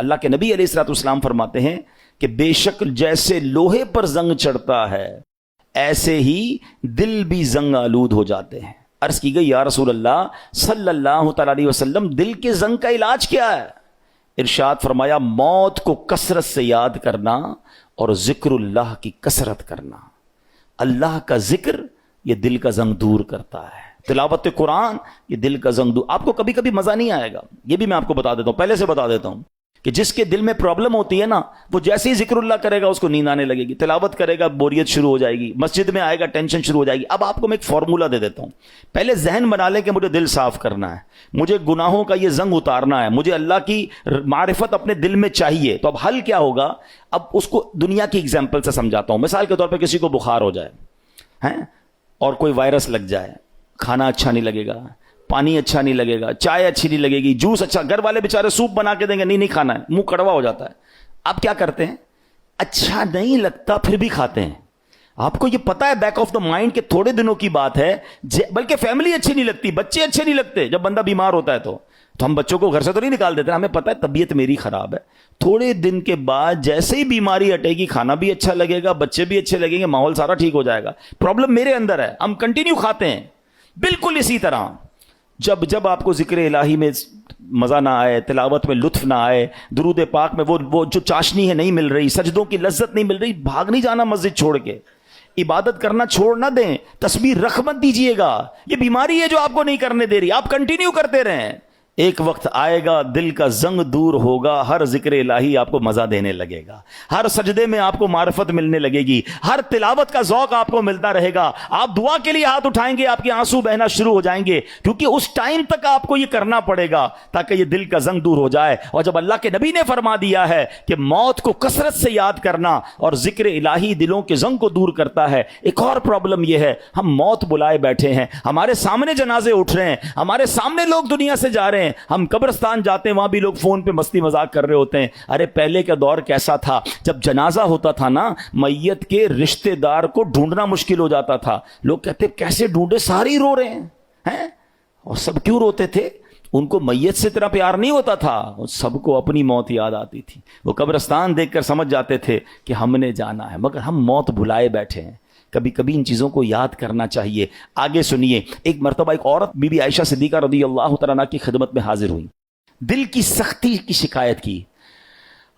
اللہ کے نبی علیہ الصلوۃ والسلام فرماتے ہیں کہ بے شک جیسے لوہے پر زنگ چڑھتا ہے ایسے ہی دل بھی زنگ آلود ہو جاتے ہیں۔ عرض کی گئی یا رسول اللہ صلی اللہ تعالی علیہ وسلم دل کے زنگ کا علاج کیا ہے؟ ارشاد فرمایا موت کو کثرت سے یاد کرنا اور ذکر اللہ کی کثرت کرنا۔ اللہ کا ذکر یہ دل کا زنگ دور کرتا ہے، تلاوت قرآن یہ دل کا زنگ دور۔ آپ کو کبھی کبھی مزہ نہیں آئے گا، یہ بھی میں آپ کو بتا دیتا ہوں، پہلے سے بتا دیتا ہوں کہ جس کے دل میں پرابلم ہوتی ہے نا، وہ جیسے ہی ذکر اللہ کرے گا اس کو نیند آنے لگے گی، تلاوت کرے گا بوریت شروع ہو جائے گی، مسجد میں آئے گا ٹینشن شروع ہو جائے گی۔ اب آپ کو میں ایک فارمولہ دے دیتا ہوں، پہلے ذہن بنا لیں کہ مجھے دل صاف کرنا ہے، مجھے گناہوں کا یہ زنگ اتارنا ہے، مجھے اللہ کی معرفت اپنے دل میں چاہیے۔ تو اب حل کیا ہوگا؟ اب اس کو دنیا کی اگزامپل سے سمجھاتا ہوں۔ مثال کے طور پہ کسی کو بخار ہو جائے ہیں اور کوئی وائرس لگ جائے، کھانا اچھا نہیں لگے گا، پانی اچھا نہیں لگے گا، چائے اچھی نہیں لگے گی، جوس اچھا، گھر والے بیچارے سوپ بنا کے دیں گے، نہیں کھانا ہے، منہ کڑوا ہو جاتا ہے۔ آپ کیا کرتے ہیں؟ اچھا نہیں لگتا پھر بھی کھاتے ہیں۔ آپ کو یہ پتا ہے بیک آف دا مائنڈ کہ تھوڑے دنوں کی بات ہے، بلکہ فیملی اچھی نہیں لگتی، بچے اچھے نہیں لگتے، جب بندہ بیمار ہوتا ہے تو ہم بچوں کو گھر سے تو نہیں نکال دیتے، ہمیں پتا ہے طبیعت میری خراب ہے۔ تھوڑے دن کے بعد جیسے ہی بیماری ہٹے گی کھانا بھی اچھا لگے گا، بچے بھی اچھے لگیں گے، ماحول سارا ٹھیک ہو جائے گا۔ پرابلم میرے اندر ہے، ہم کنٹینیو کھاتے ہیں۔ بالکل اسی طرح جب آپ کو ذکر الہی میں مزہ نہ آئے، تلاوت میں لطف نہ آئے، درود پاک میں وہ جو چاشنی ہے نہیں مل رہی، سجدوں کی لذت نہیں مل رہی، بھاگ نہیں جانا مسجد چھوڑ کے، عبادت کرنا چھوڑ نہ دیں، تسبیح رکھ مت دیجیے گا۔ یہ بیماری ہے جو آپ کو نہیں کرنے دے رہی، آپ کنٹینیو کرتے رہیں، ایک وقت آئے گا دل کا زنگ دور ہوگا، ہر ذکر الہی آپ کو مزہ دینے لگے گا، ہر سجدے میں آپ کو معرفت ملنے لگے گی، ہر تلاوت کا ذوق آپ کو ملتا رہے گا، آپ دعا کے لیے ہاتھ اٹھائیں گے، آپ کے آنسو بہنا شروع ہو جائیں گے، کیونکہ اس ٹائم تک آپ کو یہ کرنا پڑے گا تاکہ یہ دل کا زنگ دور ہو جائے۔ اور جب اللہ کے نبی نے فرما دیا ہے کہ موت کو کثرت سے یاد کرنا اور ذکر الہی دلوں کے زنگ کو دور کرتا ہے، ایک اور پرابلم یہ ہے ہم موت بلائے بیٹھے ہیں، ہمارے سامنے جنازے اٹھ رہے ہیں، ہمارے سامنے لوگ دنیا سے جا رہے ہیں، ہم قبرستان جاتے ہیں وہاں بھی لوگ فون پہ مستی مذاق کر رہے ہوتے ہیں۔ ارے پہلے کا دور کیسا تھا؟ جب جنازہ ہوتا تھا نا، میت کے رشتہ دار کو ڈھونڈنا مشکل ہو جاتا تھا، لوگ کہتے کیسے ڈھونڈے، سارے ہی رو رہے ہیں۔ اور سب کیوں روتے تھے؟ ان کو میت سے اتنا پیار نہیں ہوتا تھا، سب کو اپنی موت یاد آتی تھی، وہ قبرستان دیکھ کر سمجھ جاتے تھے کہ ہم نے جانا ہے، مگر ہم موت بھلائے بیٹھے ہیں۔ کبھی کبھی ان چیزوں کو یاد کرنا چاہیے۔ آگے سنیے، ایک مرتبہ ایک عورت بی بی عائشہ صدیقہ رضی اللہ تعالیٰ عنہا کی خدمت میں حاضر ہوئی، دل کی سختی کی شکایت کی۔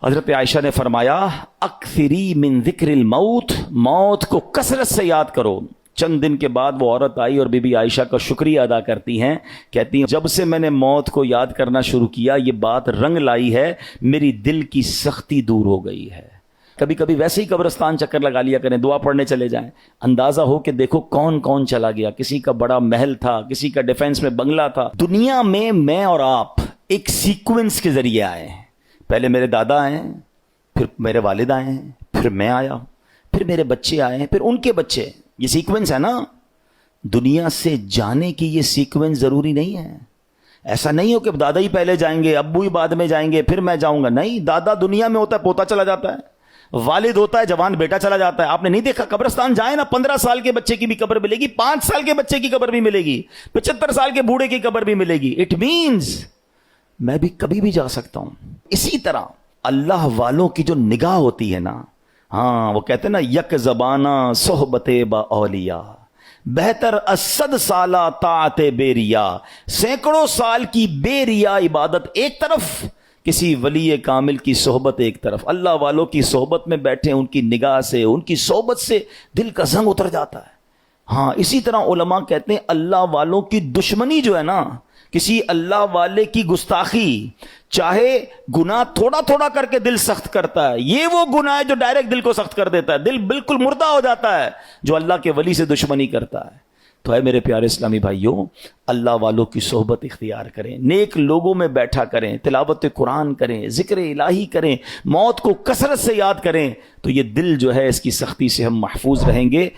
حضرت عائشہ نے فرمایا اکثری من ذکر الموت، موت کو کثرت سے یاد کرو۔ چند دن کے بعد وہ عورت آئی اور بی بی عائشہ کا شکریہ ادا کرتی ہیں، کہتی ہیں جب سے میں نے موت کو یاد کرنا شروع کیا یہ بات رنگ لائی ہے، میری دل کی سختی دور ہو گئی ہے۔ کبھی کبھی ویسے ہی قبرستان چکر لگا لیا کریں، دعا پڑھنے چلے جائیں، اندازہ ہو کہ دیکھو کون کون چلا گیا، کسی کا بڑا محل تھا، کسی کا ڈیفینس میں بنگلہ تھا۔ دنیا میں اور آپ ایک سیکوینس کے ذریعے آئے ہیں، پہلے میرے دادا آئے ہیں، پھر میرے والد آئے ہیں، پھر میں آیا، پھر میرے بچے آئے ہیں، پھر ان کے بچے، یہ سیکوینس ہے نا۔ دنیا سے جانے کی یہ سیکوینس ضروری نہیں ہے، ایسا نہیں ہو کہ دادا ہی پہلے جائیں گے، ابو ہی بعد میں جائیں گے، پھر میں جاؤں گا، نہیں، دادا دنیا میں ہوتا ہے پوتا چلا جاتا ہے، والد ہوتا ہے جوان بیٹا چلا جاتا ہے۔ آپ نے نہیں دیکھا قبرستان جائیں نا، 15 سال کے بچے کی بھی قبر ملے گی، 5 سال کے بچے کی قبر بھی ملے گی، 75 سال کے بوڑھے کی قبر بھی ملے گی۔ اٹ مینز میں بھی کبھی بھی جا سکتا ہوں۔ اسی طرح اللہ والوں کی جو نگاہ ہوتی ہے نا، ہاں وہ کہتے ہیں نا یک زبانہ صحبت با اولیاء بہتر از 100 سالہ طاعت بے ریا، سینکڑوں سال کی بے ریا عبادت ایک طرف، کسی ولی کامل کی صحبت ایک طرف۔ اللہ والوں کی صحبت میں بیٹھے، ان کی نگاہ سے، ان کی صحبت سے دل کا زنگ اتر جاتا ہے۔ ہاں اسی طرح علماء کہتے ہیں اللہ والوں کی دشمنی جو ہے نا، کسی اللہ والے کی گستاخی، چاہے گناہ تھوڑا تھوڑا کر کے دل سخت کرتا ہے، یہ وہ گناہ ہے جو ڈائریکٹ دل کو سخت کر دیتا ہے، دل بالکل مردہ ہو جاتا ہے جو اللہ کے ولی سے دشمنی کرتا ہے۔ تو اے میرے پیارے اسلامی بھائیوں، اللہ والوں کی صحبت اختیار کریں، نیک لوگوں میں بیٹھا کریں، تلاوت قرآن کریں، ذکر الہی کریں، موت کو کثرت سے یاد کریں، تو یہ دل جو ہے اس کی سختی سے ہم محفوظ رہیں گے۔